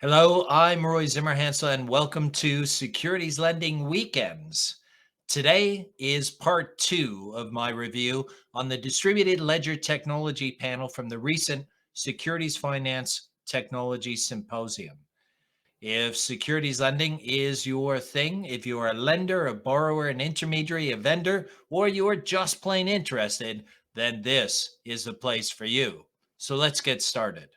Hello, I'm Roy Zimmerhansl, and welcome to Securities Lending Weekends. Today is part 2 of my review on the Distributed Ledger Technology panel from the recent Securities Finance Technology Symposium. If securities lending is your thing, if you're a lender, a borrower, an intermediary, a vendor, or you're just plain interested, then this is the place for you. So let's get started.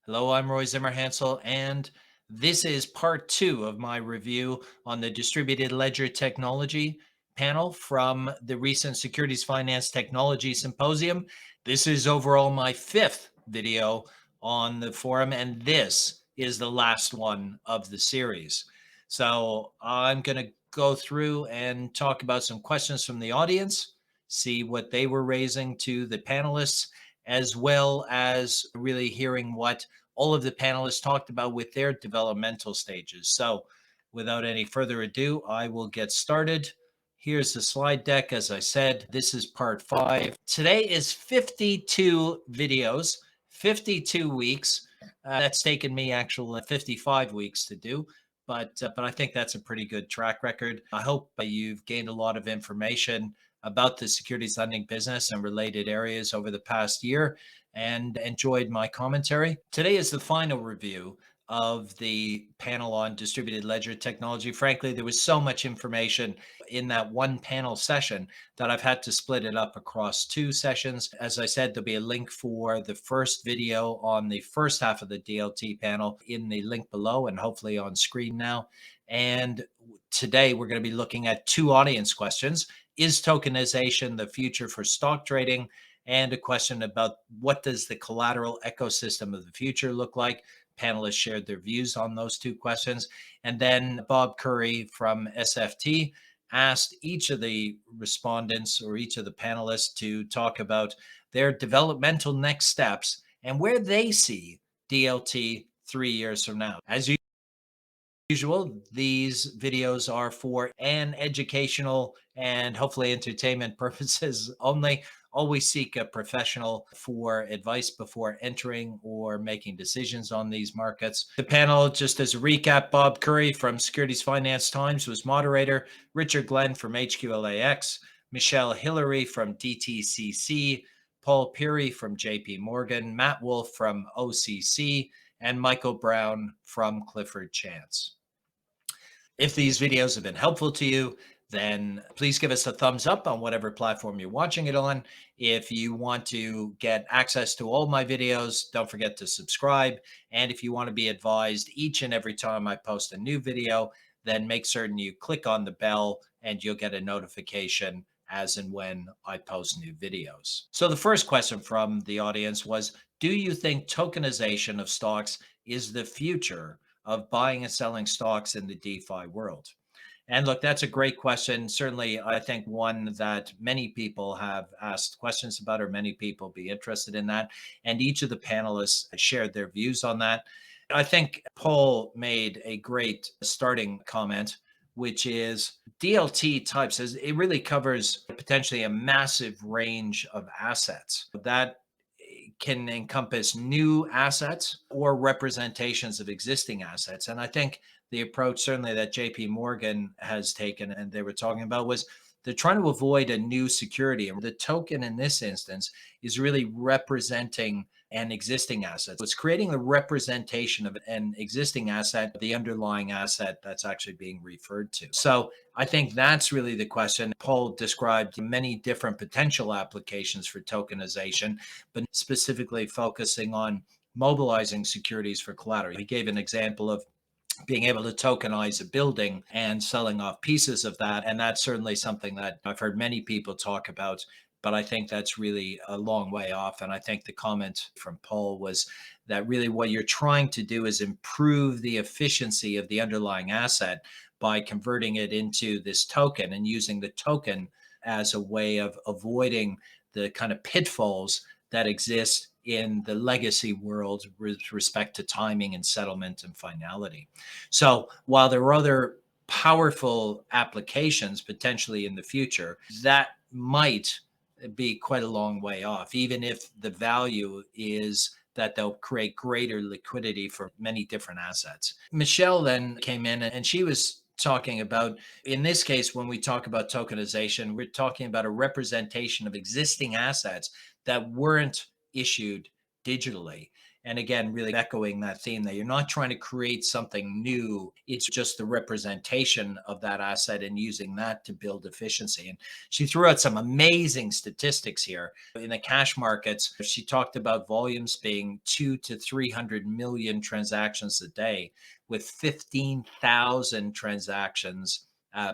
Hello, I'm Roy Zimmerhansl, and this is part 2 of my review on the Distributed Ledger Technology panel from the recent Securities Finance Technology Symposium. This is overall my 5th video on the forum, and this is the last one of the series. So I'm going to go through and talk about some questions from the audience, see what they were raising to the panelists, as well as really hearing what all of the panelists talked about with their developmental stages. So without any further ado, I will get started. Here's the slide deck. As I said, this is part 5. Today is 52 videos, 52 weeks. That's taken me actually 55 weeks to do. But I think that's a pretty good track record. I hope you've gained a lot of information about the securities lending business and related areas over the past year and enjoyed my commentary. Today is the final review of the panel on distributed ledger technology. Frankly, there was so much information in that one panel session that I've had to split it up across 2 sessions. As I said, there'll be a link for the first video on the first half of the DLT panel in the link below and hopefully on screen now. And today we're going to be looking at 2 audience questions. Is tokenization the future for stock trading? And a question about what does the collateral ecosystem of the future look like? Panelists shared their views on those 2 questions. And then Bob Currie from SFT asked each of the respondents or each of the panelists to talk about their developmental next steps and where they see DLT 3 years from now. As usual, these videos are for an educational and hopefully entertainment purposes only. Always seek a professional for advice before entering or making decisions on these markets. The panel, just as a recap, Bob Currie from Securities Finance Times was moderator, Richard Glen from HQLAx, Michele Hillery from DTCC, Paul Pirie from JP Morgan, Matt Wolfe from OCC, and Michael Brown from Clifford Chance. If these videos have been helpful to you, then please give us a thumbs up on whatever platform you're watching it on. If you want to get access to all my videos, don't forget to subscribe. And if you want to be advised each and every time I post a new video, then make certain you click on the bell and you'll get a notification as and when I post new videos. So the first question from the audience was, do you think tokenization of stocks is the future of buying and selling stocks in the DeFi world? And look, that's a great question. Certainly, I think one that many people have asked questions about, or many people be interested in that. And each of the panelists shared their views on that. I think Paul made a great starting comment, which is DLT types. It really covers potentially a massive range of assets that can encompass new assets or representations of existing assets. And I think the approach certainly that JP Morgan has taken and they were talking about was they're trying to avoid a new security. And the token in this instance is really representing an existing asset. So it's creating the representation of an existing asset, the underlying asset that's actually being referred to. So I think that's really the question. Paul described many different potential applications for tokenization, but specifically focusing on mobilizing securities for collateral. He gave an example of being able to tokenize a building and selling off pieces of that. And that's certainly something that I've heard many people talk about, but I think that's really a long way off. And I think the comment from Paul was that really what you're trying to do is improve the efficiency of the underlying asset by converting it into this token and using the token as a way of avoiding the kind of pitfalls that exist in the legacy world with respect to timing and settlement and finality. So while there are other powerful applications potentially in the future, that might be quite a long way off, even if the value is that they'll create greater liquidity for many different assets. Michele then came in and she was talking about, in this case, when we talk about tokenization, we're talking about a representation of existing assets that weren't issued digitally. And again, really echoing that theme that you're not trying to create something new. It's just the representation of that asset and using that to build efficiency. And she threw out some amazing statistics here. In the cash markets, she talked about volumes being 2 to 300 million transactions a day, with 15,000 transactions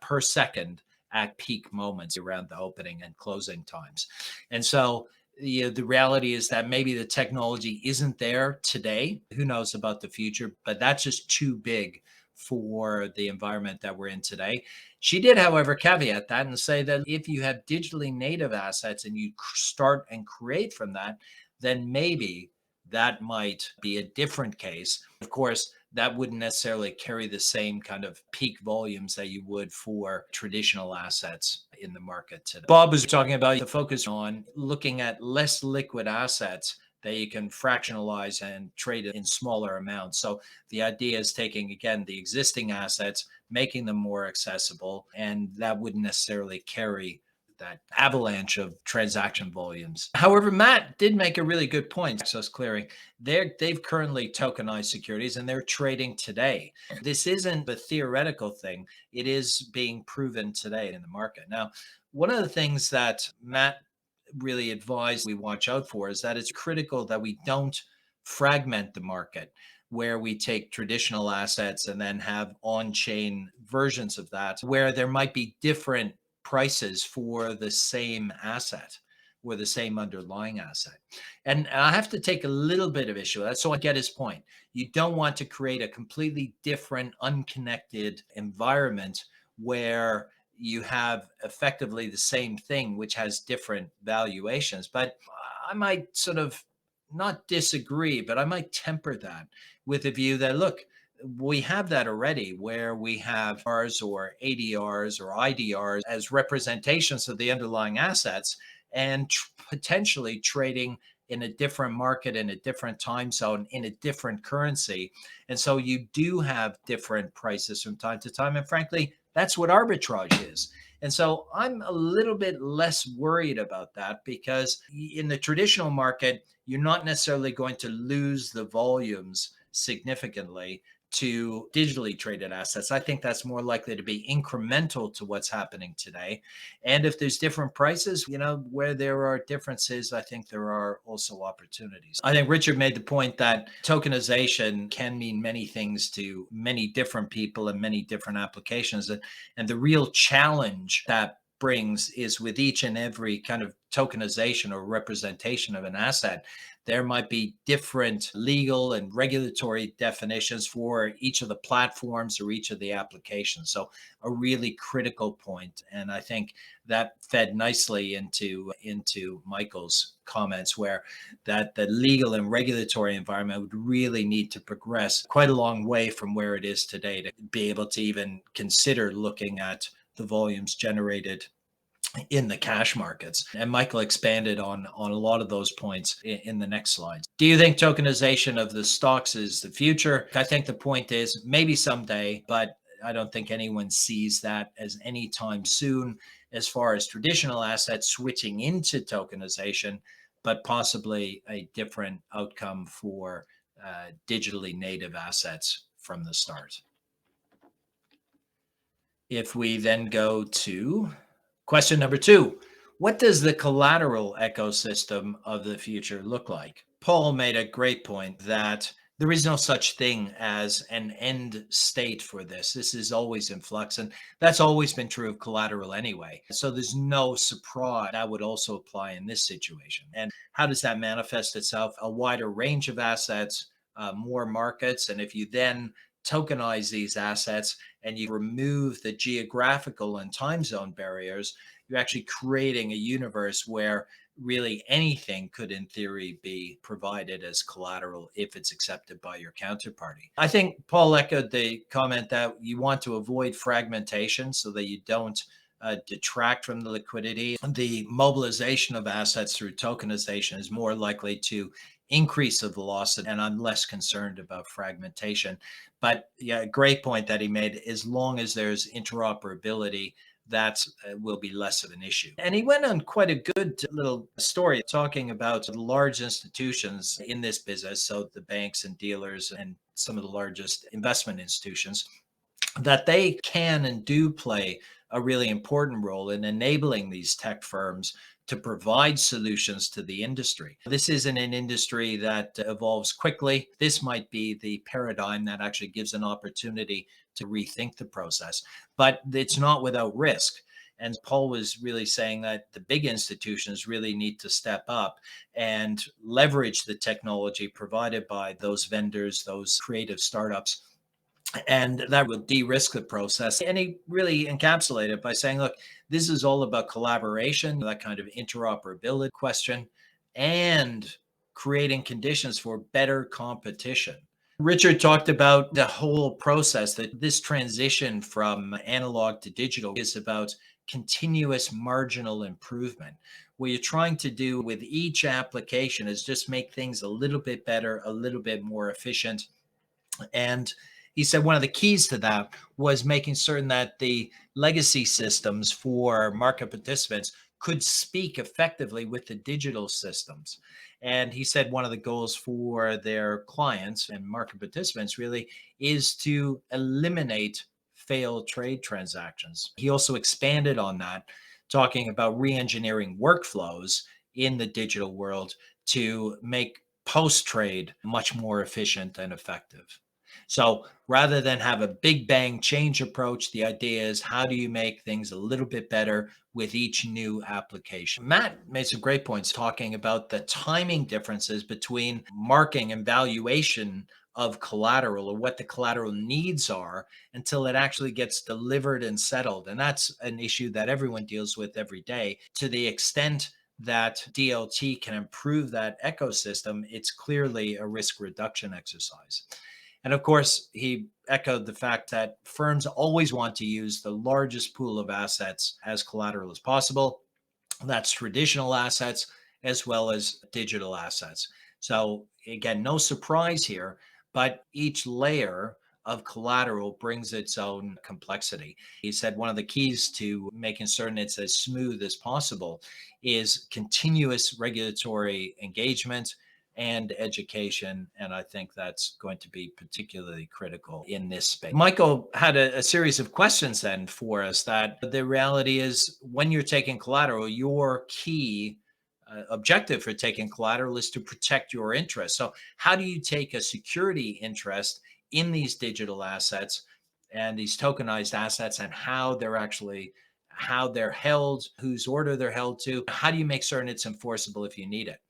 per second at peak moments around the opening and closing times. And so the reality is that maybe the technology isn't there today. Who knows about the future, but that's just too big for the environment that we're in today. She did, however, caveat that and say that if you have digitally native assets and you start and create from that, then maybe that might be a different case. Of course, that wouldn't necessarily carry the same kind of peak volumes that you would for traditional assets in the market today. Bob was talking about the focus on looking at less liquid assets that you can fractionalize and trade in smaller amounts. So the idea is taking, again, the existing assets, making them more accessible, and that wouldn't necessarily carry that avalanche of transaction volumes. However, Matt did make a really good point. Access clearing, they've currently tokenized securities and they're trading today. This isn't a theoretical thing. It is being proven today in the market. Now, one of the things that Matt really advised we watch out for is that it's critical that we don't fragment the market, where we take traditional assets and then have on-chain versions of that, where there might be different prices for the same asset or the same underlying asset. And I have to take a little bit of issue with that, so I get his point. You don't want to create a completely different, unconnected environment where you have effectively the same thing, which has different valuations. But I might sort of not disagree, but I might temper that with the view that, look, we have that already, where we have Rs or ADRs or IDRs as representations of the underlying assets and potentially trading in a different market, in a different time zone, in a different currency. And so you do have different prices from time to time. And frankly, that's what arbitrage is. And so I'm a little bit less worried about that, because in the traditional market, you're not necessarily going to lose the volumes significantly to digitally traded assets. I think that's more likely to be incremental to what's happening today. And if there's different prices, where there are differences, I think there are also opportunities. I think Richard made the point that tokenization can mean many things to many different people and many different applications. And the real challenge that brings is with each and every kind of tokenization or representation of an asset, there might be different legal and regulatory definitions for each of the platforms or each of the applications. So a really critical point. And I think that fed nicely into Michael's comments, where that the legal and regulatory environment would really need to progress quite a long way from where it is today to be able to even consider looking at the volumes generated in the cash markets. And Michael expanded on a lot of those points in the next slides. Do you think tokenization of the stocks is the future? I think the point is maybe someday, but I don't think anyone sees that as any time soon as far as traditional assets switching into tokenization, but possibly a different outcome for digitally native assets from the start. If we then go to question number 2, what does the collateral ecosystem of the future look like? Paul made a great point that there is no such thing as an end state for this. This is always in flux, and that's always been true of collateral anyway. So there's no surprise that would also apply in this situation. And how does that manifest itself? A wider range of assets, more markets, and if you then tokenize these assets and you remove the geographical and time zone barriers, you're actually creating a universe where really anything could in theory be provided as collateral if it's accepted by your counterparty. I think Paul echoed the comment that you want to avoid fragmentation so that you don't detract from the liquidity. The mobilization of assets through tokenization is more likely to increase the velocity, and I'm less concerned about fragmentation. But yeah, great point that he made. As long as there's interoperability, that will be less of an issue. And he went on quite a good little story talking about the large institutions in this business, so the banks and dealers and some of the largest investment institutions, that they can and do play a really important role in enabling these tech firms to provide solutions to the industry. This isn't an industry that evolves quickly. This might be the paradigm that actually gives an opportunity to rethink the process, but it's not without risk. And Paul was really saying that the big institutions really need to step up and leverage the technology provided by those vendors, those creative startups, and that will de-risk the process. And he really encapsulated it by saying, look, this is all about collaboration, that kind of interoperability question, and creating conditions for better competition. Richard talked about the whole process, that this transition from analog to digital is about continuous marginal improvement. What you're trying to do with each application is just make things a little bit better, a little bit more efficient. And he said one of the keys to that was making certain that the legacy systems for market participants could speak effectively with the digital systems. And he said one of the goals for their clients and market participants really is to eliminate failed trade transactions. He also expanded on that, talking about re-engineering workflows in the digital world to make post-trade much more efficient and effective. So rather than have a big bang change approach, the idea is how do you make things a little bit better with each new application? Matt made some great points talking about the timing differences between marking and valuation of collateral, or what the collateral needs are, until it actually gets delivered and settled. And that's an issue that everyone deals with every day. To the extent that DLT can improve that ecosystem, it's clearly a risk reduction exercise. And of course, he echoed the fact that firms always want to use the largest pool of assets as collateral as possible. That's traditional assets as well as digital assets. So again, no surprise here, but each layer of collateral brings its own complexity. He said one of the keys to making certain it's as smooth as possible is continuous regulatory engagement and education. And I think that's going to be particularly critical in this space. Michael had a series of questions then for us, that the reality is when you're taking collateral, your key objective for taking collateral is to protect your interests. So how do you take a security interest in these digital assets and these tokenized assets, and how they're held, whose order they're held to? How do you make certain it's enforceable if you need it?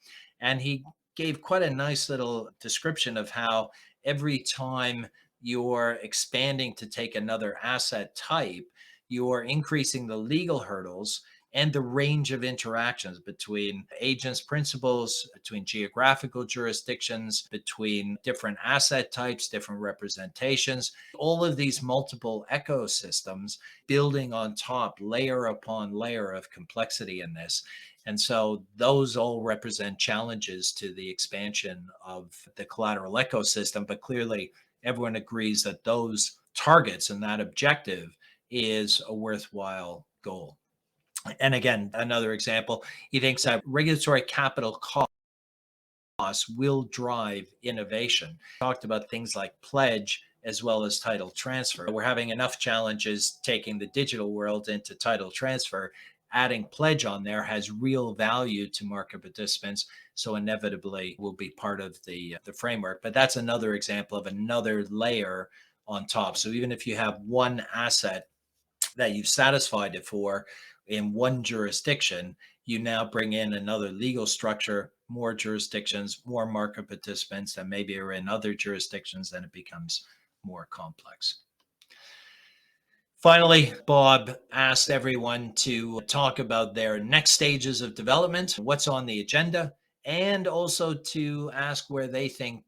And he gave quite a nice little description of how every time you're expanding to take another asset type, you're increasing the legal hurdles and the range of interactions between agents, principals, between geographical jurisdictions, between different asset types, different representations, all of these multiple ecosystems building on top, layer upon layer of complexity in this. And so those all represent challenges to the expansion of the collateral ecosystem. But clearly, everyone agrees that those targets and that objective is a worthwhile goal. And again, another example, he thinks that regulatory capital costs will drive innovation. Talked about things like pledge as well as title transfer. We're having enough challenges taking the digital world into title transfer. Adding pledge on there has real value to market participants, so inevitably will be part of the framework. But that's another example of another layer on top. So even if you have one asset that you've satisfied it for in one jurisdiction, you now bring in another legal structure, more jurisdictions, more market participants that maybe are in other jurisdictions, then it becomes more complex. Finally, Bob asked everyone to talk about their next stages of development, what's on the agenda, and also to ask where they think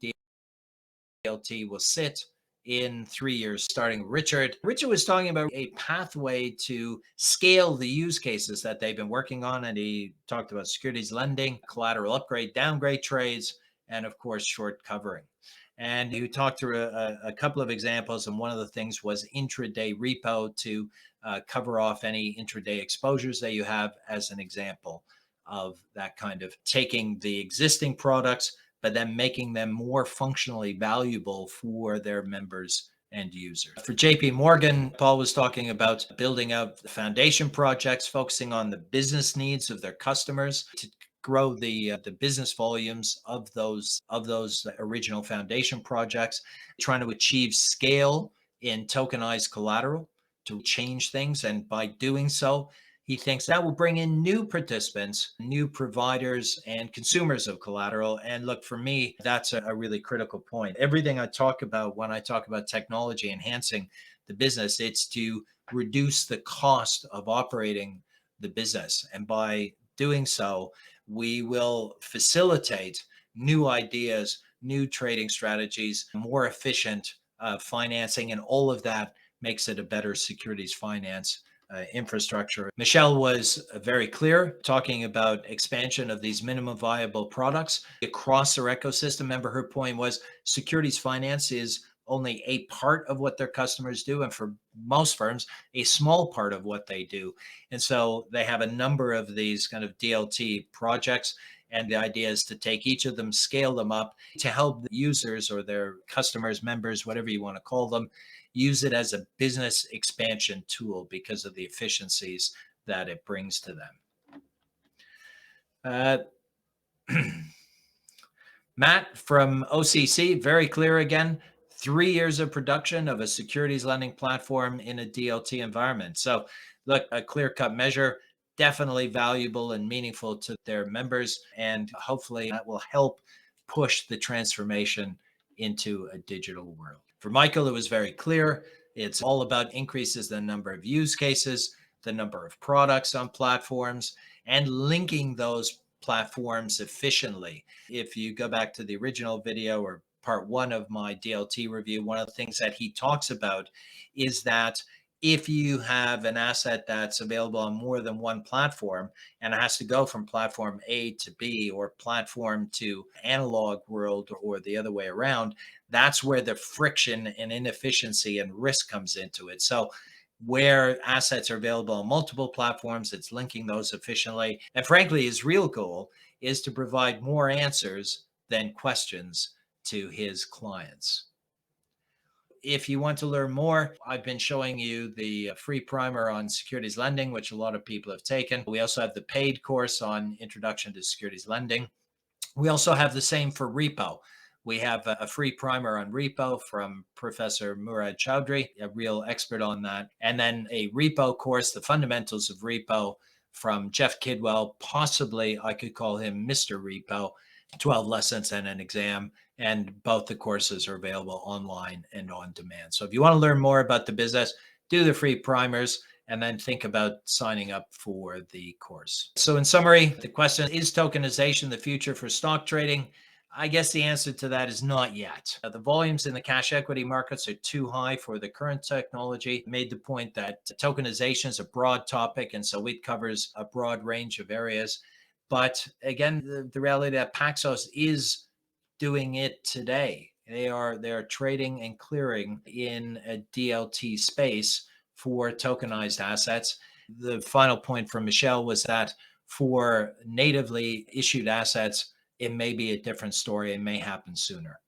DLT will sit in 3 years, starting with Richard. Richard was talking about a pathway to scale the use cases that they've been working on, and he talked about securities lending, collateral upgrade, downgrade trades, and of course, short covering. And he talked through a couple of examples, and one of the things was intraday repo to cover off any intraday exposures that you have, as an example of that kind of taking the existing products but then making them more functionally valuable for their members and users. For JP Morgan, Paul was talking about building out the foundation projects, focusing on the business needs of their customers to grow the business volumes of those original foundation projects, trying to achieve scale in tokenized collateral to change things. And by doing so, he thinks that will bring in new participants, new providers, and consumers of collateral. And look, for me, that's a really critical point. Everything I talk about when I talk about technology enhancing the business, it's to reduce the cost of operating the business. And by doing so, we will facilitate new ideas, new trading strategies, more efficient financing, and all of that makes it a better securities finance infrastructure. Michele was very clear, talking about expansion of these minimum viable products across their ecosystem. Remember, her point was securities finance is only a part of what their customers do, and for most firms, a small part of what they do. And so they have a number of these kind of DLT projects. And the idea is to take each of them, scale them up to help the users or their customers, members, whatever you want to call them, use it as a business expansion tool because of the efficiencies that it brings to them. Matt from OCC, very clear again, 3 years of production of a securities lending platform in a DLT environment. So look, a clear-cut measure, definitely valuable and meaningful to their members, and hopefully that will help push the transformation into a digital world. For Michael, it was very clear. It's all about increases the number of use cases, the number of products on platforms, and linking those platforms efficiently. If you go back to the original video or part one of my DLT review, one of the things that he talks about is that if you have an asset that's available on more than one platform and it has to go from platform A to B or platform to analog world or the other way around, that's where the friction and inefficiency and risk comes into it. So where assets are available on multiple platforms, it's linking those efficiently. And frankly, his real goal is to provide more answers than questions to his clients. If you want to learn more, I've been showing you the free primer on securities lending, which a lot of people have taken. We also have the paid course on Introduction to Securities Lending. We also have the same for repo. We have a free primer on repo from Professor Murad Chowdhury, a real expert on that. And then a repo course, the fundamentals of repo, from Jeff Kidwell. Possibly I could call him Mr. Repo, 12 lessons and an exam. And both the courses are available online and on demand. So if you want to learn more about the business, do the free primers and then think about signing up for the course. So in summary, the question is tokenization the future for stock trading? I guess the answer to that is not yet. The volumes in the cash equity markets are too high for the current technology. I made the point that tokenization is a broad topic, and so it covers a broad range of areas. But again, the reality that Paxos is doing it today. They are trading and clearing in a DLT space for tokenized assets. The final point from Michele was that for natively issued assets, it may be a different story. It may happen sooner.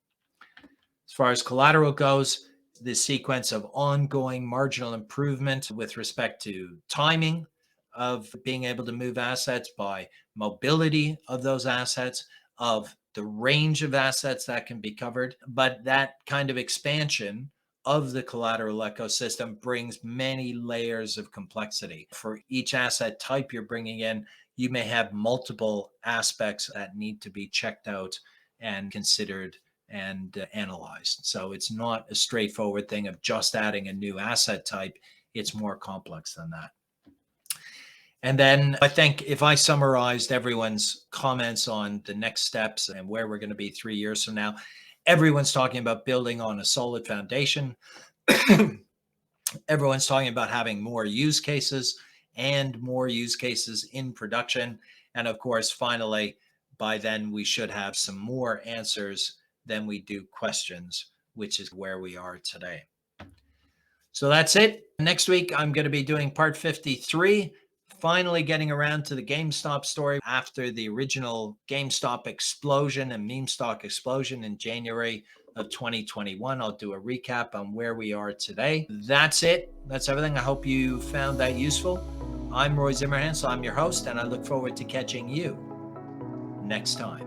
As far as collateral goes, the sequence of ongoing marginal improvement with respect to timing of being able to move assets by mobility of those assets, of the range of assets that can be covered. But that kind of expansion of the collateral ecosystem brings many layers of complexity. For each asset type you're bringing in, you may have multiple aspects that need to be checked out and considered and analyzed. So it's not a straightforward thing of just adding a new asset type. it's more complex than that. And then I think if I summarized everyone's comments on the next steps and where we're going to be 3 years from now, everyone's talking about building on a solid foundation. Everyone's talking about having more use cases and more use cases in production. And of course, finally, by then we should have some more answers than we do questions, which is where we are today. So that's it. Next week, I'm going to be doing part 53, finally getting around to the GameStop story after the original GameStop explosion and meme stock explosion in January of 2021. I'll do a recap on where we are today. That's it. That's everything. I hope you found that useful. I'm Roy Zimmerhansl. I'm your host, and I look forward to catching you next time.